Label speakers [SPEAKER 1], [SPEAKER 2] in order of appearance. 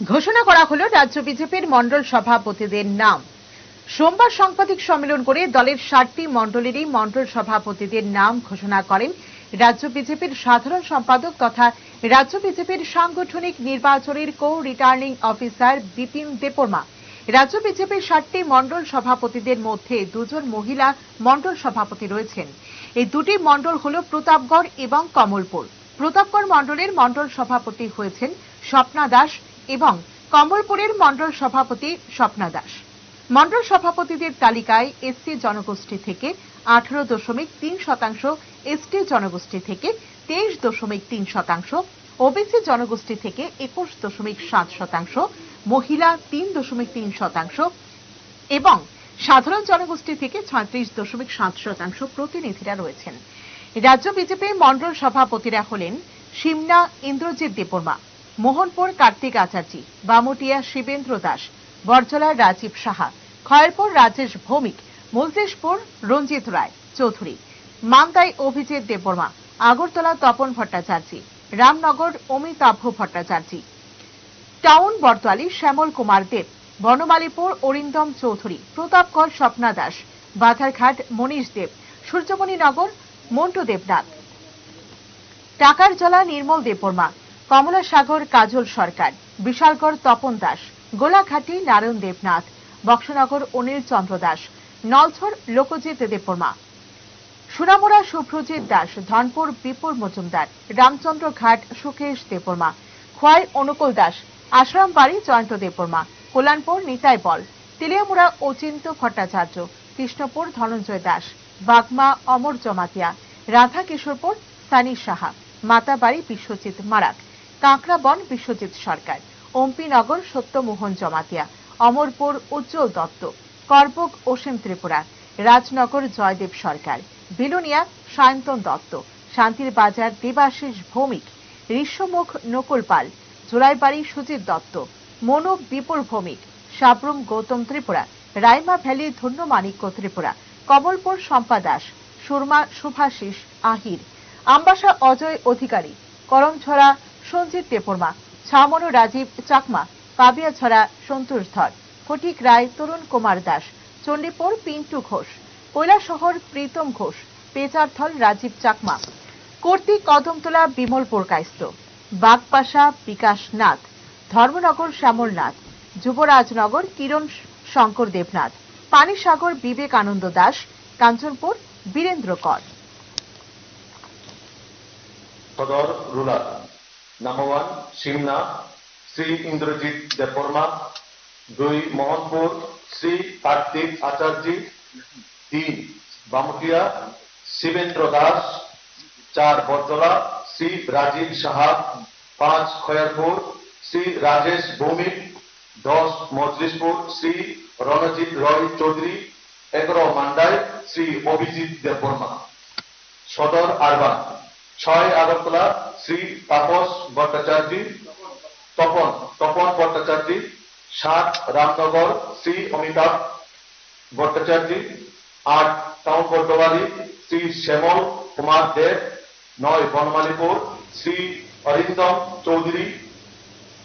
[SPEAKER 1] ঘোষণা করা হলো রাজ্য বিজেপির মন্ডল সভাপতিদের নাম। সোমবার সাংবাদিক সম্মেলন করে দলের 60টি মন্ডলেরই মন্ডল সভাপতিদের নাম ঘোষণা করেন রাজ্য বিজেপির সাধারণ সম্পাদক তথা রাজ্য বিজেপির সাংগঠনিক নির্বাচনের কো রিটার্নিং অফিসার বিপিন দেববর্মা। রাজ্য বিজেপির 60টি মন্ডল সভাপতিদের মধ্যে দুজন মহিলা মন্ডল সভাপতি রয়েছেন। এই দুটি মন্ডল হল প্রতাপগড় এবং কমলপুর। প্রতাপগড় মন্ডলের মন্ডল সভাপতি হয়েছেন স্বপ্না দাস এবং কমলপুরের মন্ডল সভাপতি স্বপ্না দাস। মন্ডল সভাপতিদের তালিকায় এসসি জনগোষ্ঠী থেকে 18.3%, এসটি জনগোষ্ঠী থেকে 23.3%, ওবিসি জনগোষ্ঠী থেকে 21.7%, মহিলা 3.3% এবং সাধারণ জনগোষ্ঠী থেকে 36.7% প্রতিনিধিরা রয়েছেন। রাজ্য বিজেপির মন্ডল সভাপতিরা হলেন সিমনা ইন্দ্রজিৎ দেববর্মা, মোহনপুর কার্তিক আচার্যি, বামুটিয়া শিবেন্দ্র দাস, বরজলা রাজীব সাহা, খয়েরপুর রাজেশ ভৌমিক, মলতেশপুর রঞ্জিত রায় চৌধুরী, মান্দাই অভিজিৎ দেববর্মা, আগরতলা তপন ভট্টাচার্য, রামনগর অমিতাভ ভট্টাচার্য, টাউন বরতোয়ালি শ্যামল কুমার দেব, বনমালীপুর অরিন্দম চৌধুরী, প্রতাপগড় স্বপ্না দাস, বাধারঘাট মনীষ দেব, সূর্যমণিনগর মন্টু দেবনাথ, টাকারজলা নির্মল দেববর্মা, কমলাসাগর কাজল সরকার, বিশালগড় তপন দাস, গোলাঘাটি নারায়ণ দেবনাথ, বক্সনগর অনিল চন্দ্র দাস, নলছর লোকজিৎ দেববর্মা, সুরামুড়া শুভ্রজিৎ দাস, ধনপুর বিপুল মজুমদার, রামচন্দ্র ঘাট সুকেশ দেববর্মা, খোয়াই অনুকূল দাস, আশ্রামবাড়ি জয়ন্ত দেববর্মা, কল্যাণপুর নিতাই বল, তেলিয়ামুড়া অচিন্ত ভট্টাচার্য, কৃষ্ণপুর ধনঞ্জয় দাস, বাগমা অমর জমাতিয়া, রাধা কিশোরপুর সানি সাহা, মাতাবাড়ি বিশ্বজিৎ মারাক, কাঁকড়াবন বিশ্বজিৎ সরকার, অম্পিনগর সত্যমোহন জমাতিয়া, অমরপুর উজ্জ্বল দত্ত, করবুক অসীম ত্রিপুরা, রাজনগর জয়দেব সরকার, বিলুনিয়া সায়ন্তন দত্ত, শান্তির বাজার দেবাশিস ভৌমিক, ঋষ্যমুখ নকুল পাল, জোলাইবাড়ি সুজিত দত্ত, মনু বিপুল ভৌমিক, সাবরুম গৌতম ত্রিপুরা, রাইমা ভ্যালি ধন্যমাণিক্য ত্রিপুরা, কমলপুর শম্পা দাস, সুরমা শুভাশিস আহির, আমবাসা অজয় অধিকারী, করমছড়া সঞ্জিত দেববর্মা, ছামনু রাজীব চাকমা, কাবিয়াছড়া সন্তোষ ধর, ফটিক রায় তরুণ কুমার দাস, চণ্ডীপুর পিন্টু ঘোষ, কৈলাসহর প্রীতম ঘোষ, পেচারথল রাজীব চাকমা, কর্তৃক কদমতলা বিমল পুরকাইস্ত, বাগপাশা বিকাশ নাথ, ধর্মনগর শ্যামল নাথ, যুবরাজনগর কিরণ শঙ্কর দেবনাথ, পানিসাগর বিবেকানন্দ দাস, কাঞ্চনপুর বীরেন্দ্র কর।
[SPEAKER 2] সদর রুরাল নাম্বার 1 সিমনা শ্রী ইন্দ্রজিৎ দেববর্মা, 2 মোহনপুর শ্রী কার্তিক আচার্য, 3 বামুটিয়া শিবেন্দ্র দাস, 4 বরতলা শ্রী রাজীব সাহা, 5 খয়েরপুর শ্রী রাজেশ ভৌমিক, 10 মজলিশপুর শ্রী রণজিৎ রয় চৌধুরী, 11 মান্দাই শ্রী অভিজিৎ দেববর্মা। সদর আরবান 6 আগরতলা শ্রী তাপস ভট্টাচার্য, তপন ভট্টাচার্য, 7 রামনগর শ্রী অমিতাভ ভট্টাচার্য, 8 টাউন বরতোয়ালি শ্রী শ্যামল কুমার দেব, 9 বনমালীপুর শ্রী অরিন্দম চৌধুরী,